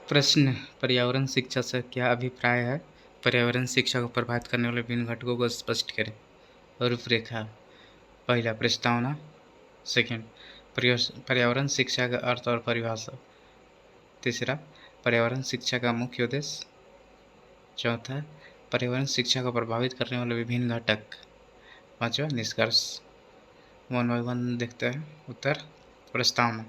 प्रश्न: पर्यावरण शिक्षा से क्या अभिप्राय है? पर्यावरण शिक्षा को प्रभावित करने वाले विभिन्न घटकों को स्पष्ट करें। रूपरेखा: पहला, प्रस्तावना। सेकंड, पर्यावरण शिक्षा का अर्थ और परिभाषा। तीसरा, पर्यावरण शिक्षा का मुख्य उद्देश्य। चौथा, पर्यावरण शिक्षा को प्रभावित करने वाले विभिन्न घटक। पांचवा, निष्कर्ष। वन बाय वन देखते हैं। उत्तर: प्रस्तावना।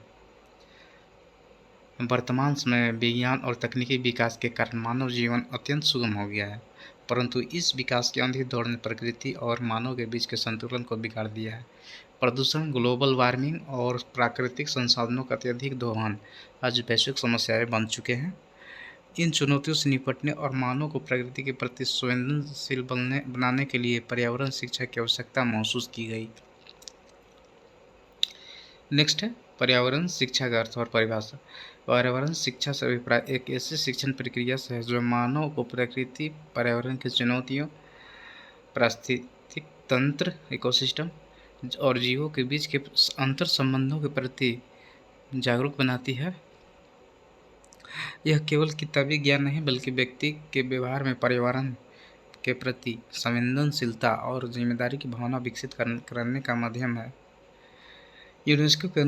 वर्तमान समय में विज्ञान और तकनीकी विकास के कारण मानव जीवन अत्यंत सुगम हो गया है, परंतु इस विकास के अंधी दौड़ ने प्रकृति और मानव के बीच के संतुलन को बिगाड़ दिया है। प्रदूषण, ग्लोबल वार्मिंग और प्राकृतिक संसाधनों का अत्यधिक दोहन आज वैश्विक समस्याएं बन चुके हैं। इन चुनौतियों से निपटने और मानव को प्रकृति के प्रति संवेदनशील बनाने के लिए पर्यावरण शिक्षा की आवश्यकता महसूस की गई। नेक्स्ट है पर्यावरण शिक्षा का अर्थ और परिभाषा। पर्यावरण शिक्षा से अभिप्राय एक ऐसी शिक्षण प्रक्रिया से है जो मानव को प्रकृति, पर्यावरण की चुनौतियों, पारिस्थितिक तंत्र, इकोसिस्टम और जीवों के बीच के अंतर संबंधों के प्रति जागरूक बनाती है। यह केवल किताबी ज्ञान नहीं बल्कि व्यक्ति के व्यवहार में पर्यावरण के प्रति संवेदनशीलता और जिम्मेदारी की भावना विकसित करने का माध्यम है। यूनेस्को के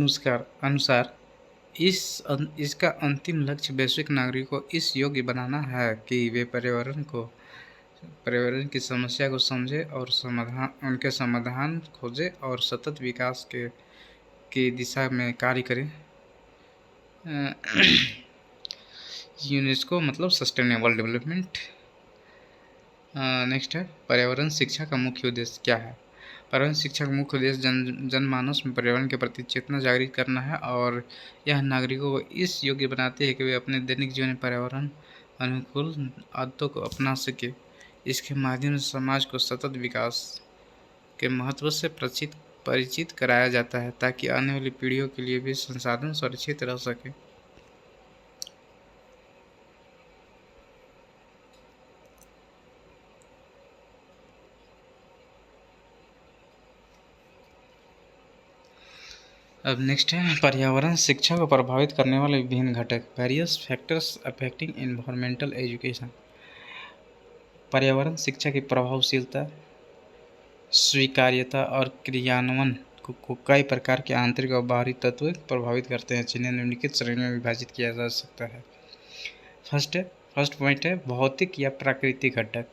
अनुसार इसका अंतिम लक्ष्य वैश्विक नागरिकों को इस योग्य बनाना है कि वे पर्यावरण की समस्या को समझें और उनके समाधान खोजें और सतत विकास की दिशा में कार्य करें। यूनेस्को मतलब सस्टेनेबल डेवलपमेंट। नेक्स्ट है पर्यावरण शिक्षा का मुख्य उद्देश्य क्या है? पर्यावरण शिक्षा का मुख्य उद्देश्य जनमानस में पर्यावरण के प्रति चेतना जागृत करना है और यह नागरिकों को इस योग्य बनाती है कि वे अपने दैनिक जीवन में पर्यावरण अनुकूल आदतों को अपना सके। इसके माध्यम से समाज को सतत विकास के महत्व से परिचित कराया जाता है ताकि आने वाली पीढ़ियों के लिए भी संसाधन सुरक्षित रह सके। अब नेक्स्ट है पर्यावरण शिक्षा को प्रभावित करने वाले विभिन्न घटक। Various factors affecting environmental education. पर्यावरण शिक्षा की प्रभावशीलता, स्वीकार्यता और क्रियान्वयन को कई प्रकार के आंतरिक और बाहरी तत्व प्रभावित करते हैं जिन्हें निम्नलिखित श्रेणी में विभाजित किया जा सकता है। फर्स्ट पॉइंट है भौतिक या प्राकृतिक घटक।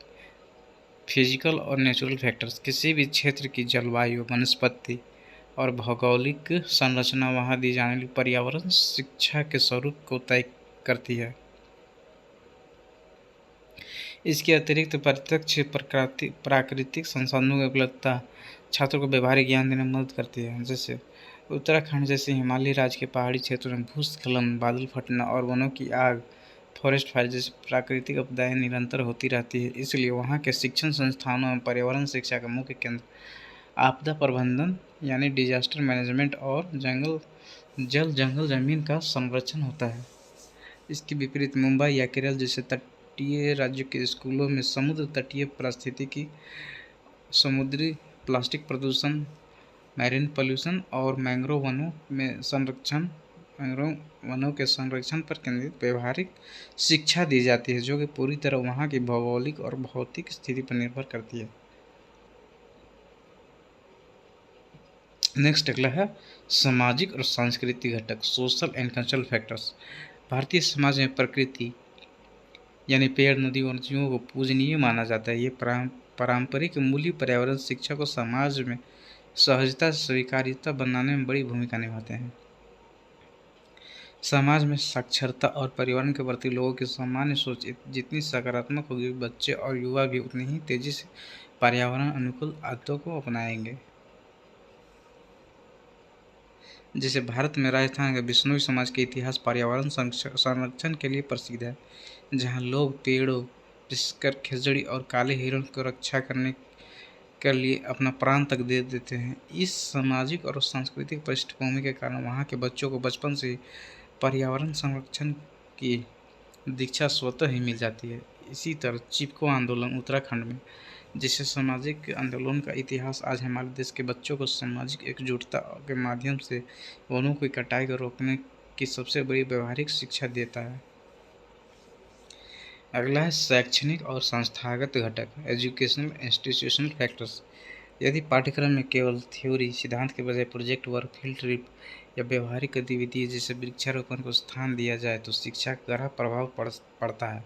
फिजिकल और नेचुरल फैक्टर्स किसी भी क्षेत्र की जलवायु, वनस्पति और भौगोलिक संरचना वहाँ दी जाने वाली पर्यावरण शिक्षा के स्वरूप को तय करती है। इसके अतिरिक्त प्रत्यक्ष प्राकृतिक संसाधनों की उपलब्धता छात्रों को व्यवहारिक ज्ञान देने में मदद करती है। जैसे उत्तराखंड जैसे हिमालयी राज्य के पहाड़ी क्षेत्रों में भूस्खलन, बादल फटना और वनों की आग, फॉरेस्ट फायर जैसी प्राकृतिक आपदाएं निरंतर होती रहती है। इसलिए वहाँ के शिक्षण संस्थानों में पर्यावरण शिक्षा का मुख्य केंद्र आपदा प्रबंधन यानी डिजास्टर मैनेजमेंट और जंगल जमीन का संरक्षण होता है। इसके विपरीत मुंबई या केरल जैसे तटीय राज्यों के स्कूलों में समुद्र तटीय पारिस्थितिकी, समुद्री प्लास्टिक प्रदूषण, मैरीन पॉल्यूशन और मैंग्रोव वनों के संरक्षण पर केंद्रित व्यवहारिक शिक्षा दी जाती है जो कि पूरी तरह वहाँ की भौगोलिक और भौतिक स्थिति पर निर्भर करती है। नेक्स्ट अगला है सामाजिक और सांस्कृतिक घटक, social and cultural factors. Bharatiya Samaj में प्रकृति यानी पेड़, नदी और जीवों को पूजनीय माना जाता है। ये पारंपरिक मूल्य पर्यावरण शिक्षा को समाज में सहजता, स्वीकार्यता बनाने में बड़ी भूमिका निभाते हैं। समाज में साक्षरता और पर्यावरण के प्रति लोगों की सामान्य सोच जितनी सकारात्मक होगी, बच्चे और युवा भी उतनी ही तेजी से पर्यावरण अनुकूल आदतों को अपनाएंगे। जैसे भारत में राजस्थान के बिश्नोई समाज के इतिहास पर्यावरण संरक्षण के लिए प्रसिद्ध है, जहाँ लोग पेड़ों, विशेषकर खिजड़ी और काले हिरण को रक्षा करने के लिए अपना प्राण तक दे देते हैं। इस सामाजिक और सांस्कृतिक पृष्ठभूमि के कारण वहाँ के बच्चों को बचपन से पर्यावरण संरक्षण की दीक्षा स्वतः ही मिल जाती है। इसी तरह चिपको आंदोलन उत्तराखंड में जिसे सामाजिक आंदोलन का इतिहास आज हमारे देश के बच्चों को सामाजिक एकजुटता के माध्यम से वनों की कटाई को रोकने की सबसे बड़ी व्यवहारिक शिक्षा देता है। अगला है शैक्षणिक और संस्थागत घटक, एजुकेशनल इंस्टीट्यूशनल फैक्टर्स। यदि पाठ्यक्रम में केवल थ्योरी सिद्धांत के बजाय प्रोजेक्ट वर्क, फील्ड ट्रिप या व्यवहारिक गतिविधि जैसे वृक्षारोपण को स्थान दिया जाए तो शिक्षा का गहरा प्रभाव पड़ता है।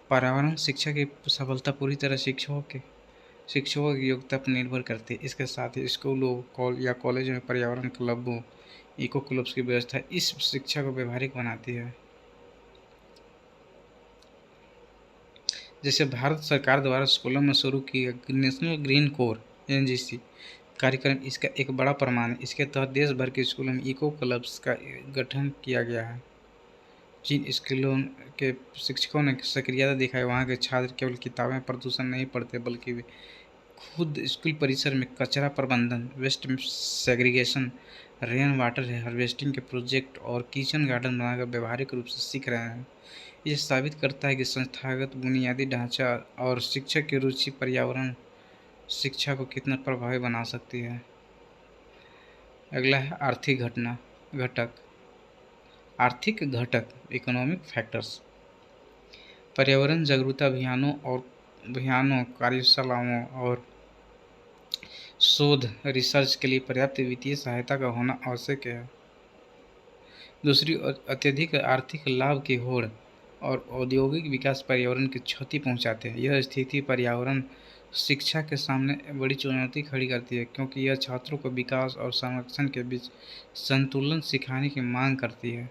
पर्यावरण शिक्षा की सफलता पूरी तरह शिक्षकों की योग्यता पर निर्भर करती है। इसके साथ ही स्कूलों या कॉलेज में पर्यावरण क्लबों, इको क्लब्स की व्यवस्था इस शिक्षा को व्यवहारिक बनाती है। जैसे भारत सरकार द्वारा स्कूलों में शुरू किया नेशनल ग्रीन कोर (एनजीसी) कार्यक्रम इसका एक बड़ा प्रमाण है। इसके तहत देश भर के स्कूलों में इको क्लब्स का गठन किया गया है। जिन स्कूलों के शिक्षकों ने सक्रियता दिखाई, वहाँ के छात्र केवल किताबें प्रदूषण नहीं पढ़ते बल्कि वे खुद स्कूल परिसर में कचरा प्रबंधन, waste segregation, rain water harvesting के प्रोजेक्ट और किचन गार्डन बनाकर व्यवहारिक रूप से सीख रहे हैं। यह साबित करता है कि संस्थागत बुनियादी ढांचा और शिक्षक की रुचि पर्यावरण शिक्षा को कितना प्रभावी बना सकती है। अगला है आर्थिक घटक। आर्थिक घटक, इकोनॉमिक फैक्टर्स। पर्यावरण जागरूकता अभियानों, कार्यशालाओं और शोध रिसर्च के लिए पर्याप्त वित्तीय सहायता का होना आवश्यक है। दूसरी ओर अत्यधिक आर्थिक लाभ की होड़ और औद्योगिक विकास पर्यावरण की क्षति पहुंचाते हैं। यह स्थिति पर्यावरण शिक्षा के सामने बड़ी चुनौती खड़ी करती है, क्योंकि यह छात्रों को विकास और संरक्षण के बीच संतुलन सिखाने की मांग करती है।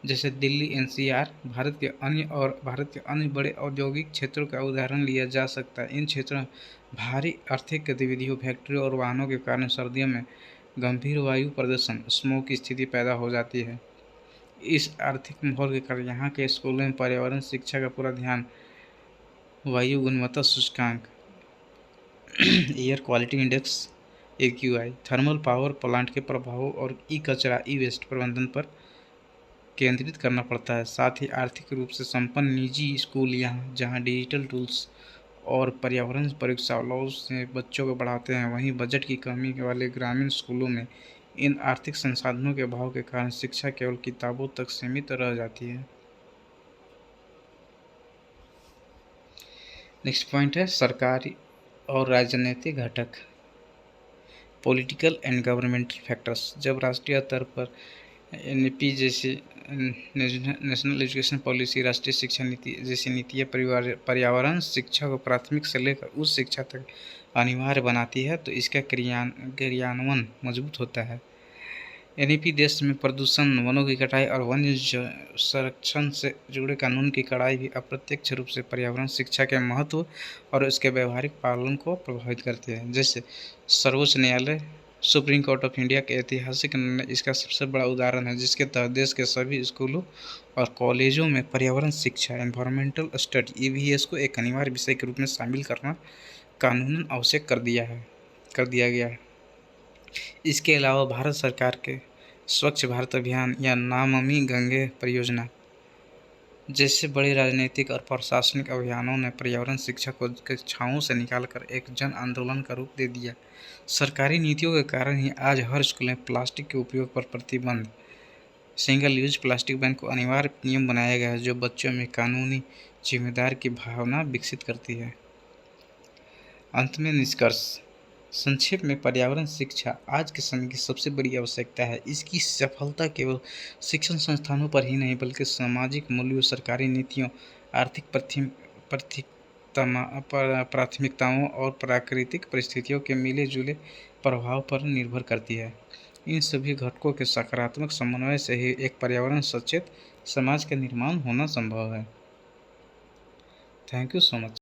जैसे दिल्ली एनसीआर, भारत के अन्य बड़े औद्योगिक क्षेत्रों का उदाहरण लिया जा सकता है। इन क्षेत्रों में भारी आर्थिक गतिविधियों, फैक्ट्रियों और वाहनों के कारण सर्दियों में गंभीर वायु प्रदूषण स्मोक की स्थिति पैदा हो जाती है। इस आर्थिक माहौल के कारण यहाँ के स्कूलों में पर्यावरण शिक्षा का पूरा ध्यान वायु गुणवत्ता सूचकांक air quality index AQI, thermal power plant के प्रभावों और कचरा वेस्ट प्रबंधन पर केंद्रित करना पड़ता है। साथ ही आर्थिक रूप से संपन्न निजी स्कूल जहां डिजिटल टूल्स और पर्यावरण प्रयोगशालाओं से बच्चों को पढ़ाते हैं, वहीं बजट की कमी वाले ग्रामीण स्कूलों में इन आर्थिक संसाधनों के अभाव के कारण शिक्षा केवल किताबों तक सीमित रह जाती है। नेक्स्ट पॉइंट है सरकारी और राजनीतिक घटक, पॉलिटिकल एंड गवर्नमेंटल फैक्टर्स। जब राष्ट्रीय स्तर पर NEP जैसे नेशनल एजुकेशन पॉलिसी, राष्ट्रीय शिक्षा नीति जैसी नीतियाँ पर्यावरण शिक्षा को प्राथमिक से लेकर उच्च शिक्षा तक अनिवार्य बनाती है, तो इसका क्रियान्वयन मजबूत होता है। NEP देश में प्रदूषण, वनों की कटाई और वन्य संरक्षण से जुड़े कानून की कड़ाई भी अप्रत्यक्ष रूप से पर्यावरण शिक्षा के महत्व और उसके व्यवहारिक पालन को प्रभावित करती है। जैसे सर्वोच्च न्यायालय, सुप्रीम कोर्ट ऑफ इंडिया के ऐतिहासिक निर्णय इसका सबसे बड़ा उदाहरण है, जिसके तहत देश के सभी स्कूलों और कॉलेजों में पर्यावरण शिक्षा एनवायरमेंटल स्टडी EVS को एक अनिवार्य विषय के रूप में शामिल करना कानूनन आवश्यक कर दिया गया है। इसके अलावा भारत सरकार के स्वच्छ भारत अभियान या नमामि गंगे परियोजना जैसे बड़े राजनीतिक और प्रशासनिक अभियानों ने पर्यावरण शिक्षा को कक्षाओं से निकालकर एक जन आंदोलन का रूप दे दिया। सरकारी नीतियों के कारण ही आज हर स्कूल में प्लास्टिक के उपयोग पर प्रतिबंध, सिंगल यूज प्लास्टिक बैन को अनिवार्य नियम बनाया गया है, जो बच्चों में कानूनी जिम्मेदारी की भावना विकसित करती है। अंत में निष्कर्ष, संक्षेप में पर्यावरण शिक्षा आज के समय की सबसे बड़ी आवश्यकता है। इसकी सफलता केवल शिक्षण संस्थानों पर ही नहीं बल्कि सामाजिक मूल्यों, सरकारी नीतियों, आर्थिक प्राथमिकताओं और प्राकृतिक परिस्थितियों के मिले जुले प्रभाव पर निर्भर करती है। इन सभी घटकों के सकारात्मक समन्वय से ही एक पर्यावरण सचेत समाज का निर्माण होना संभव है। Thank you so much.